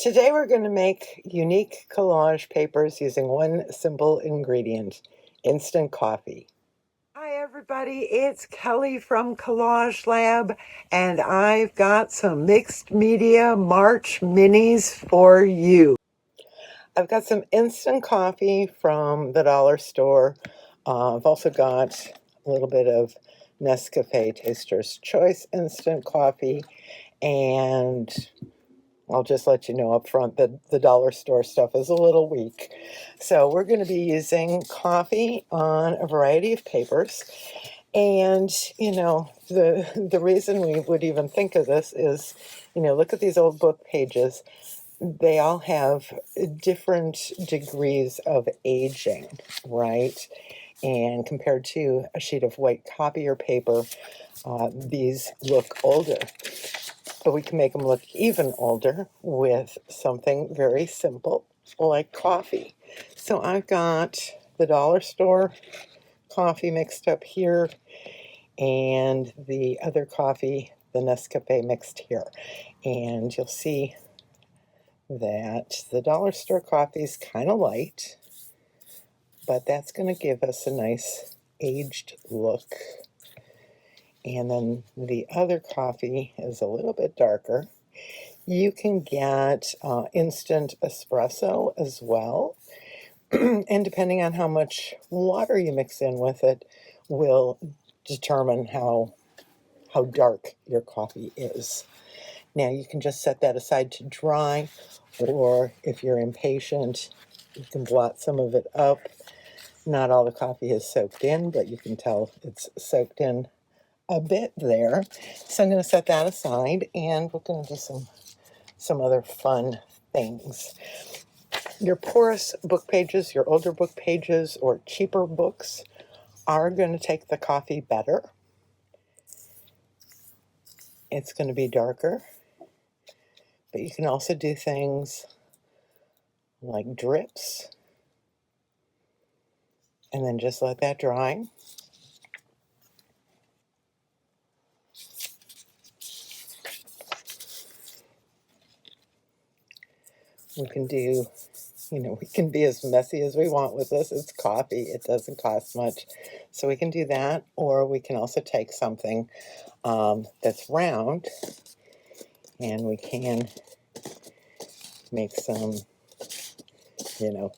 Today we're going to make unique collage papers using one simple ingredient, instant coffee. Hi everybody, it's Kelly from Collage-Lab, and I've got some mixed media March minis for you. I've got some instant coffee from the dollar store. I've also got a little bit of Nescafe Taster's Choice instant coffee, and I'll just let you know up front that the dollar store stuff is a little weak. So we're going to be using coffee on a variety of papers. And, the reason we would even think of this is, look at these old book pages. They all have different degrees of aging, right? And compared to a sheet of white copier paper, these look older. But we can make them look even older with something very simple like coffee. So I've got the dollar store coffee mixed up here and the other coffee, the Nescafe, mixed here. And you'll see that the dollar store coffee is kind of light, but that's going to give us a nice aged look. And then the other coffee is a little bit darker. You can get instant espresso as well. And depending on how much water you mix in with it will determine how dark your coffee is. Now you can just set that aside to dry, or if you're impatient, you can blot some of it up. Not all the coffee is soaked in, but you can tell it's soaked in a bit there. So I'm going to set that aside, and we're going to do some other fun things. Your porous book pages, your older book pages, or cheaper books are going to take the coffee better. It's going to be darker, but you can also do things like drips, and then just let that dry. We can do, we can be as messy as we want with this. It's coffee. It doesn't cost much. So we can do that, or we can also take something that's round, and we can make some,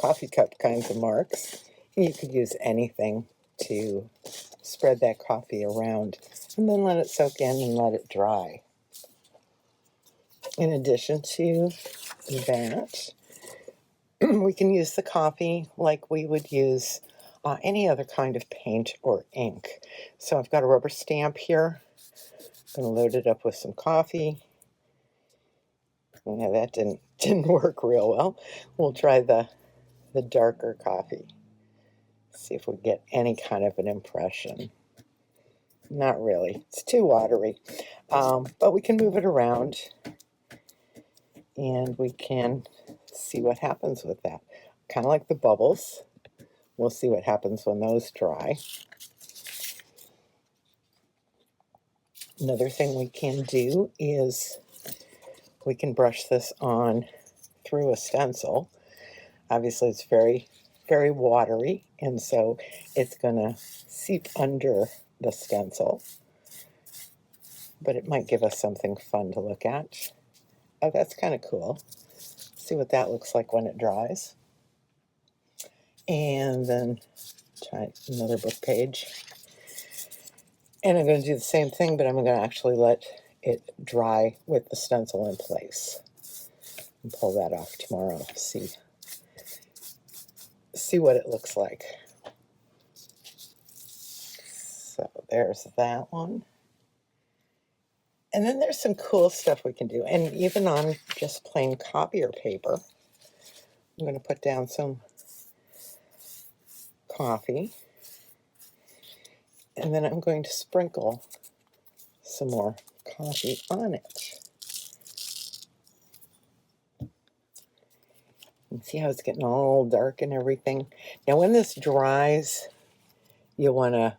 coffee cup kinds of marks. And you could use anything to spread that coffee around, and then let it soak in and let it dry. In addition to that, we can use the coffee like we would use any other kind of paint or ink. So I've got a rubber stamp here. I'm going to load it up with some coffee. Now that didn't work real well. We'll try the darker coffee. See if we get any kind of an impression. Not really. It's too watery. But we can move it around, and we can see what happens with that. Kind of like the bubbles. We'll see what happens when those dry. Another thing we can do is we can brush this on through a stencil. Obviously, it's very, very watery, and so it's going to seep under the stencil. But it might give us something fun to look at. Oh, that's kind of cool. See what that looks like when it dries. And then try another book page. And I'm going to do the same thing, but I'm going to actually let it dry with the stencil in place. And pull that off tomorrow. See what it looks like. So there's that one. And then there's some cool stuff we can do. And even on just plain copier paper, I'm going to put down some coffee. And then I'm going to sprinkle some more coffee on it. And see how it's getting all dark and everything? Now when this dries, you'll want to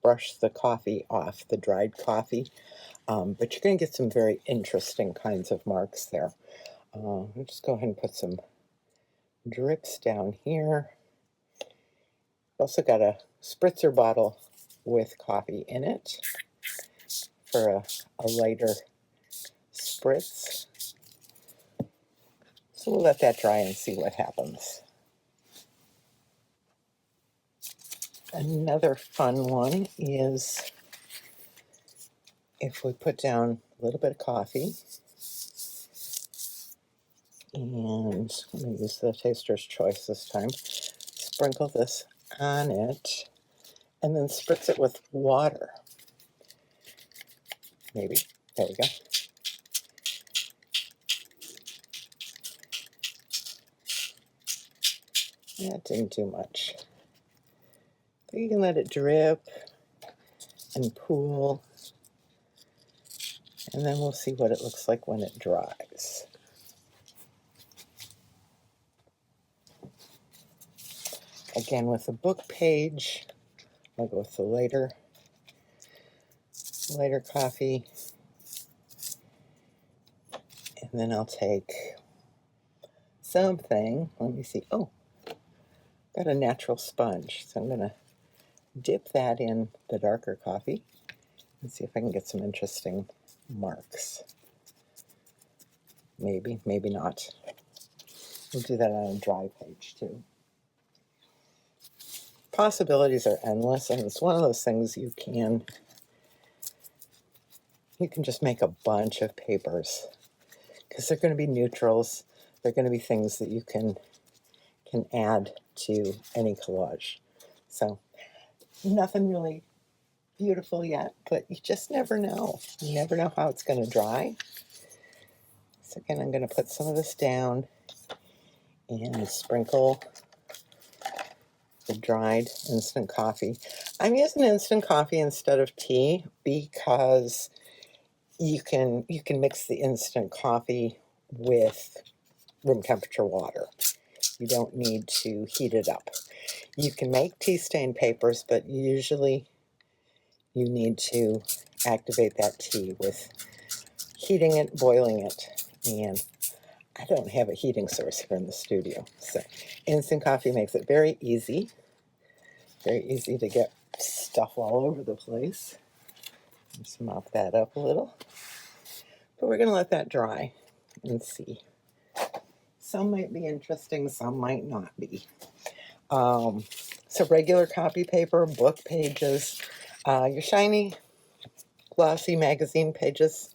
brush the coffee off, the dried coffee. But you're going to get some very interesting kinds of marks there. I'll just go ahead and put some drips down here. Also got a spritzer bottle with coffee in it for a lighter spritz. So we'll let that dry and see what happens. Another fun one is if we put down a little bit of coffee, and I'm going to use the taster's choice this time, sprinkle this on it, and then spritz it with water. Maybe. There we go. That didn't do much. So you can let it drip and pool, and then we'll see what it looks like when it dries. Again, with the book page, I'll go with the lighter coffee, and then I'll take something, let me see, oh, got a natural sponge, so I'm going to dip that in the darker coffee and see if I can get some interesting marks. Maybe, maybe not. We'll do that on a dry page too. Possibilities are endless, and it's one of those things you can just make a bunch of papers because they're going to be neutrals. They're going to be things that you can add to any collage. So nothing really beautiful yet, but you just never know. You never know how it's going to dry. So again, I'm going to put some of this down and sprinkle the dried instant coffee. I'm using instant coffee instead of tea because you can mix the instant coffee with room temperature water. You don't need to heat it up. You can make tea stain papers, but usually you need to activate that tea with heating it, boiling it, and I don't have a heating source here in the studio. So instant coffee makes it very easy to get stuff all over the place. Just mop that up a little. But we're going to let that dry and see. Some might be interesting, some might not be. So regular copy paper, book pages, your shiny, glossy magazine pages,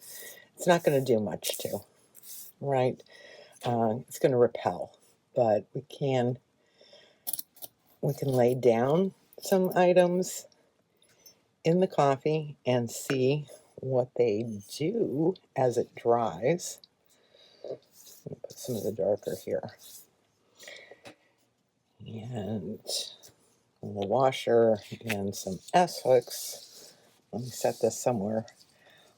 it's not going to do much to, right? It's going to repel, but we can lay down some items in the coffee and see what they do as it dries. Let me put some of the darker here. And a washer and some S-hooks. Let me set this somewhere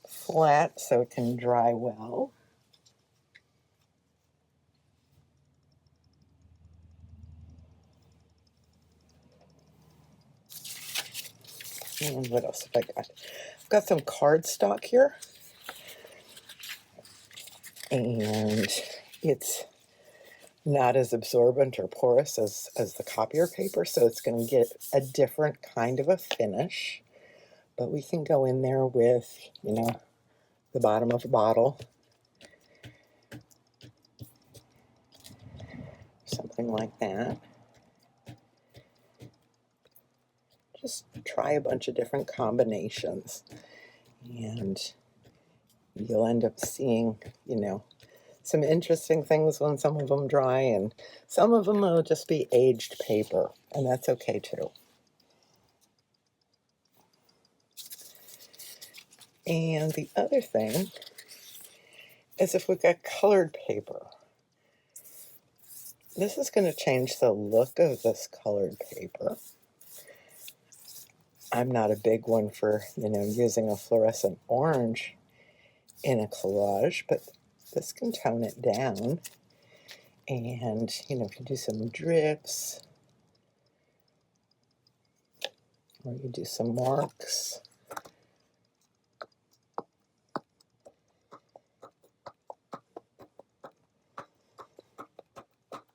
flat so it can dry well. And what else have I got? I've got some cardstock here. And it's not as absorbent or porous as the copier paper, so it's going to get a different kind of a finish. But we can go in there with, the bottom of a bottle, something like that. Just try a bunch of different combinations, and you'll end up seeing, some interesting things when some of them dry, and some of them will just be aged paper, and that's okay too. And the other thing is if we've got colored paper, this is going to change the look of this colored paper. I'm not a big one for, using a fluorescent orange in a collage, but this can tone it down. And, if you do some drips, or you do some marks,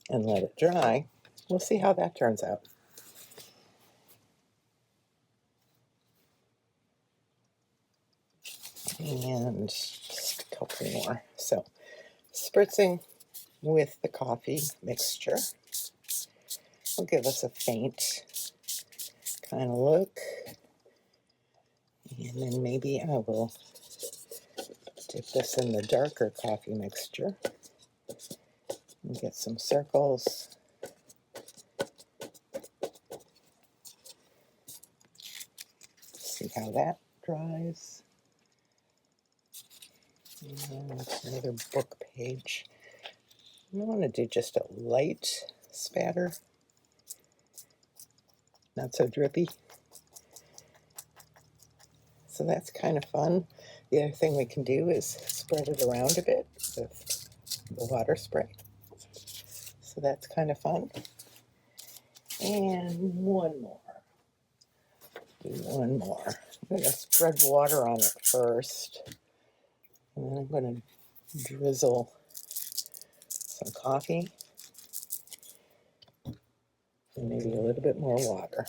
and let it dry. We'll see how that turns out. And just a couple more. So, spritzing with the coffee mixture will give us a faint kind of look. And then maybe I will dip this in the darker coffee mixture and get some circles. See how that dries. And another book page. I want to do just a light spatter, not so drippy. So that's kind of fun. The other thing we can do is spread it around a bit with the water spray. So that's kind of fun. And one more. Do one more. I'm going to spread water on it first. And then I'm going to drizzle some coffee and maybe a little bit more water.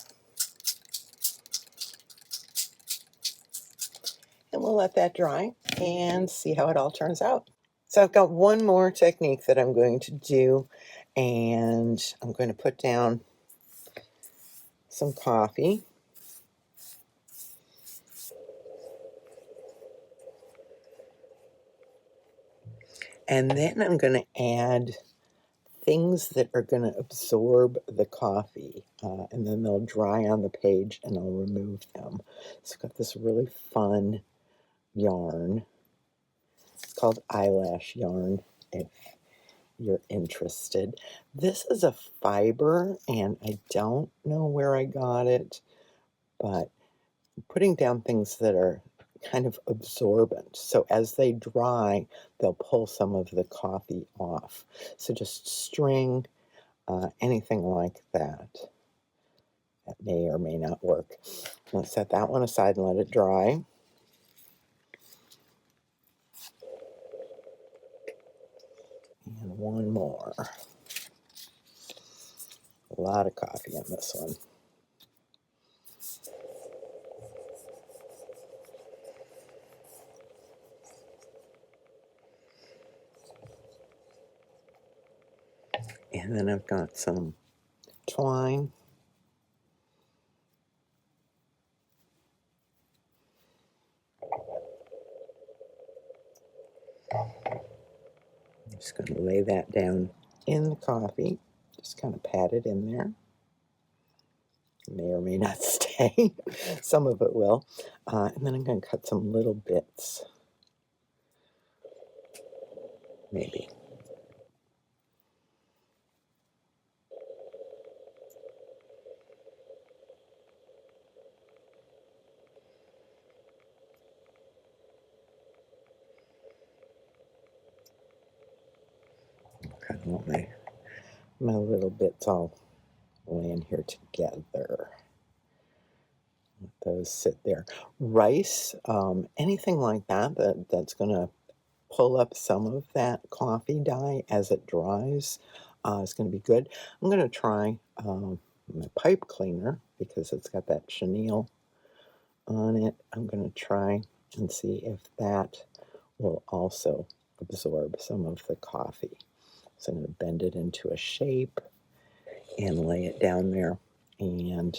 And we'll let that dry and see how it all turns out. So I've got one more technique that I'm going to do, and I'm going to put down some coffee. And then I'm going to add things that are going to absorb the coffee, and then they'll dry on the page and I'll remove them. So I've got this really fun yarn. It's called eyelash yarn if you're interested. This is a fiber, and I don't know where I got it, but I'm putting down things that are kind of absorbent. So as they dry, they'll pull some of the coffee off. So just string, anything like that. That may or may not work. Let's set that one aside and let it dry. And one more. A lot of coffee in this one. And then I've got some twine. I'm just going to lay that down in the coffee. Just kind of pat it in there. It may or may not stay. Some of it will. And then I'm going to cut some little bits. Maybe. Kind of want my little bits all laying here together. Let those sit there. Rice, anything like that's going to pull up some of that coffee dye as it dries is going to be good. I'm going to try my pipe cleaner because it's got that chenille on it. I'm going to try and see if that will also absorb some of the coffee. So I'm going to bend it into a shape and lay it down there and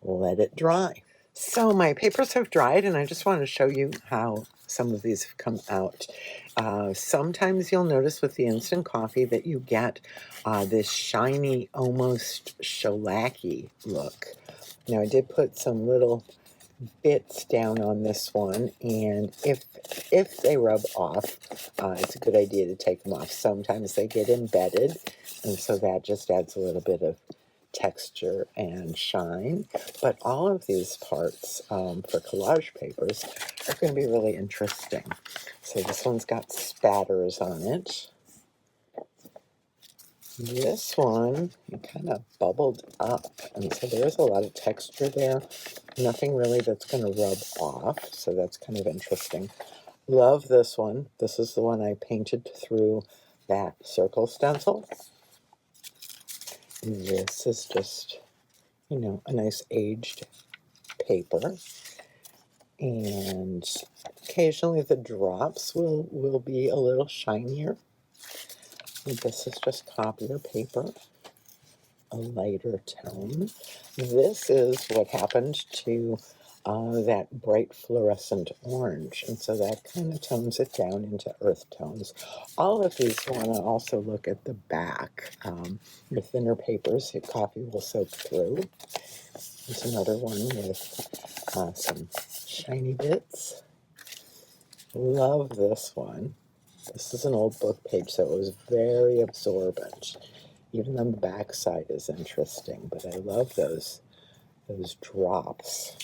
let it dry. So my papers have dried, and I just want to show you how some of these have come out. Sometimes you'll notice with the instant coffee that you get this shiny, almost shellacky look. Now I did put some little bits down on this one, and if they rub off, it's a good idea to take them off. Sometimes they get embedded, and so that just adds a little bit of texture and shine. But all of these parts for collage papers are going to be really interesting. So this one's got spatters on it. This one kind of bubbled up, and so there's a lot of texture there. Nothing really that's going to rub off, so that's kind of interesting. Love this one. This is the one I painted through that circle stencil. This is just, a nice aged paper. And occasionally the drops will be a little shinier. And this is just copier paper, a lighter tone. This is what happened to that bright fluorescent orange, and so that kind of tones it down into earth tones. All of these want to also look at the back. Your thinner papers, coffee will soak through. There's another one with some shiny bits. Love this one. This is an old book page, so it was very absorbent. Even on the back side is interesting, but I love those drops.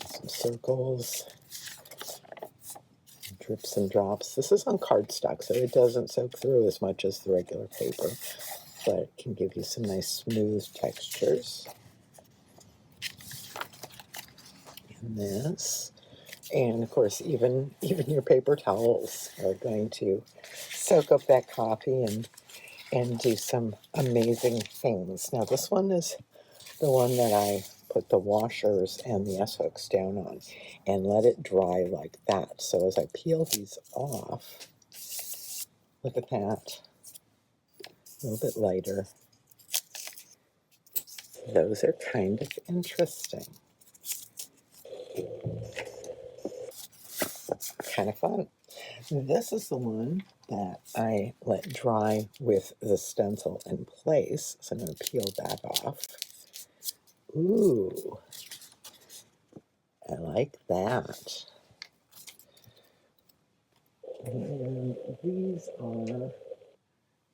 Some circles, drips and drops. This is on cardstock, so it doesn't soak through as much as the regular paper, but it can give you some nice smooth textures. In this, and of course, even your paper towels are going to soak up that coffee and do some amazing things. Now, this one is the one that I put the washers and the S-hooks down on and let it dry like that. So as I peel these off, look at that, a little bit lighter. Those are kind of interesting. Kind of fun. This is the one that I let dry with the stencil in place. So I'm going to peel that off. Ooh, I like that. And these are the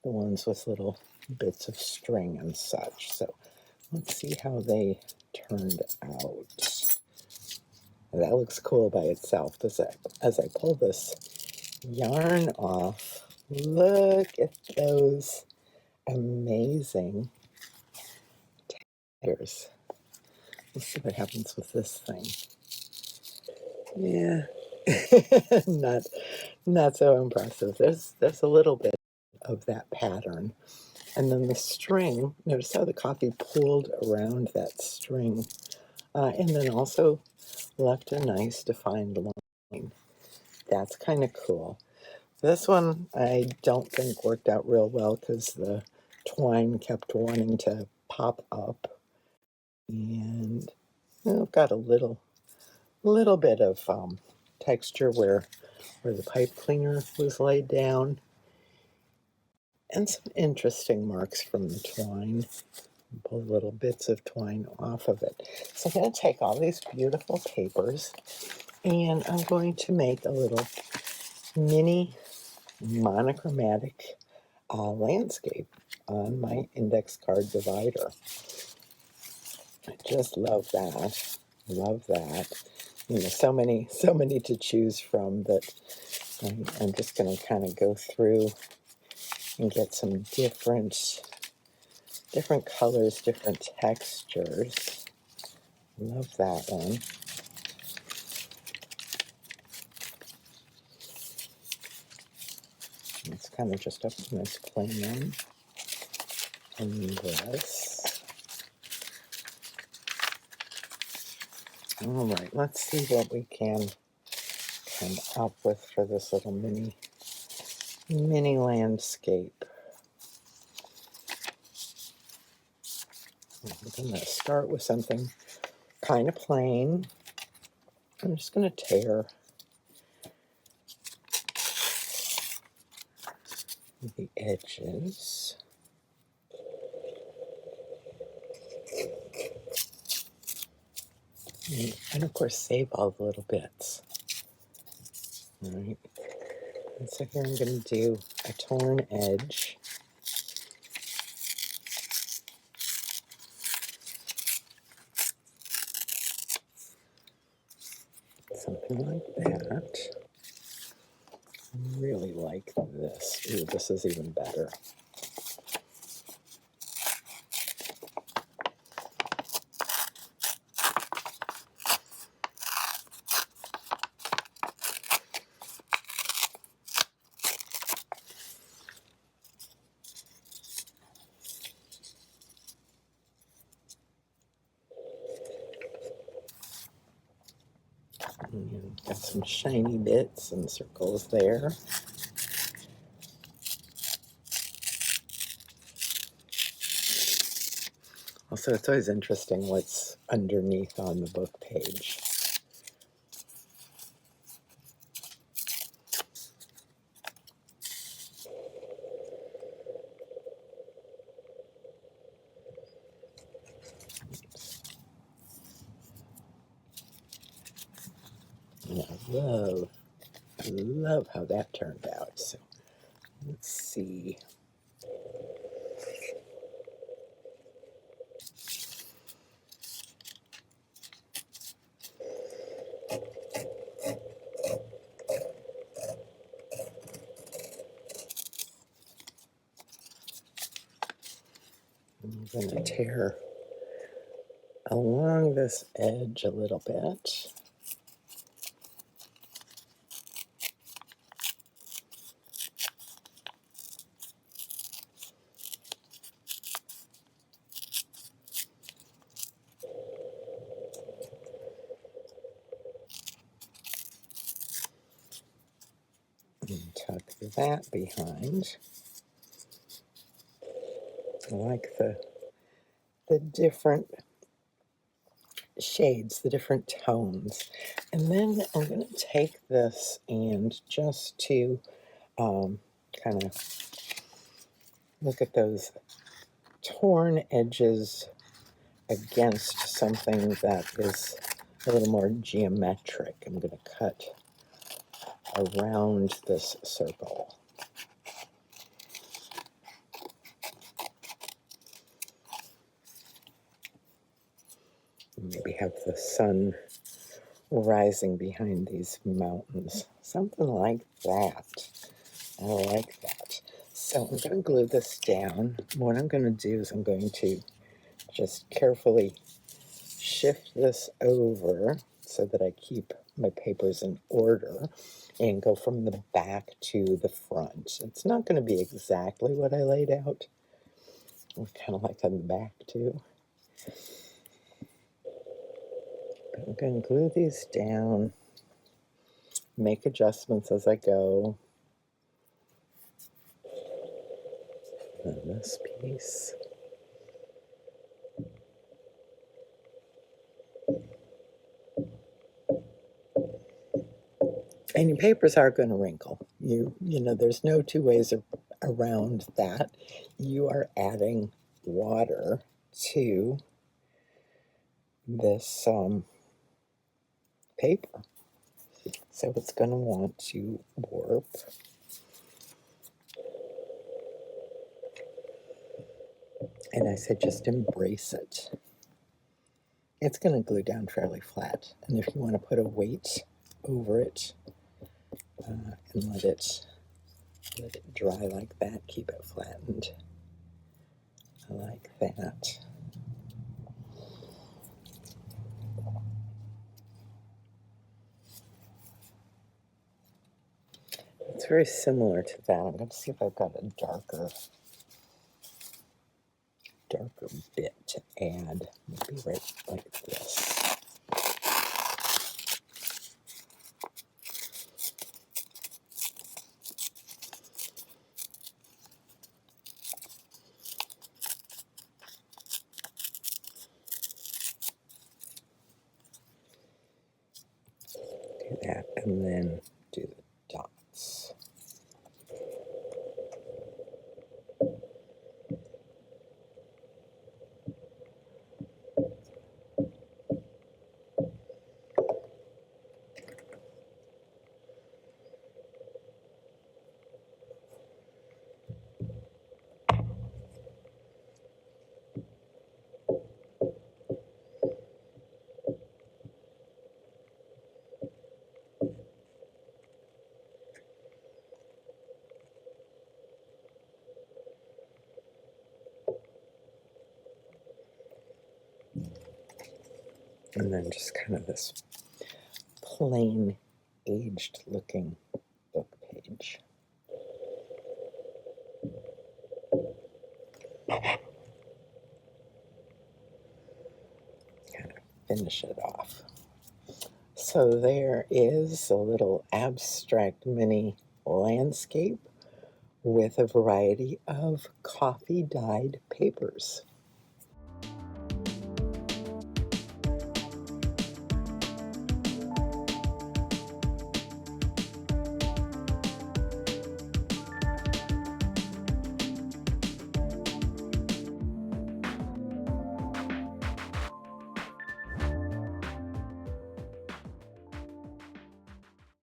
ones with little bits of string and such. So let's see how they turned out. That looks cool by itself. As I pull this yarn off, look at those amazing textures. Let's see what happens with this thing. Yeah, not so impressive. There's a little bit of that pattern. And then the string, notice how the coffee pulled around that string, and then also left a nice defined line. That's kind of cool. This one I don't think worked out real well because the twine kept wanting to pop up. And I've got a little bit of texture where the pipe cleaner was laid down. And some interesting marks from the twine. Pull little bits of twine off of it. So I'm going to take all these beautiful papers and I'm going to make a little mini monochromatic landscape on my index card divider. I just love that. Love that. So many to choose from that I'm just going to kind of go through and get some different colors, different textures. Love that one. It's kind of just a nice plain one. And this. All right, let's see what we can come up with for this little mini landscape. I'm going to start with something kind of plain. I'm just going to tear the edges. And of course, save all the little bits. All right. And so here I'm going to do a torn edge. Something like that. I really like this. Ooh, this is even better. got some shiny bits and circles there. Also, it's always interesting what's underneath on the book page. And I love how that turned out. So let's see. I'm going to tear along this edge a little bit. And tuck that behind. I like the different shades, the different tones. And then I'm going to take this and just to kind of look at those torn edges against something that is a little more geometric. I'm going to cut around this circle. Maybe have the sun rising behind these mountains. Something like that. I like that. So I'm going to glue this down. What I'm going to do is I'm going to just carefully shift this over so that I keep my papers in order and go from the back to the front. It's not going to be exactly what I laid out. I kind of like on the back too. I'm going to glue these down, make adjustments as I go. And this piece. And your papers are going to wrinkle. You know, there's no two ways around that. You are adding water to this paper. So it's going to want to warp. And I said just embrace it. It's going to glue down fairly flat. And if you want to put a weight over it and let it dry like that, keep it flattened. I like that. It's very similar to that. I'm going to see if I've got a darker bit to add. Maybe right like this. Do that, and then do the dots. And then just kind of this plain, aged-looking book page. Kind of finish it off. So there is a little abstract mini landscape with a variety of coffee dyed papers.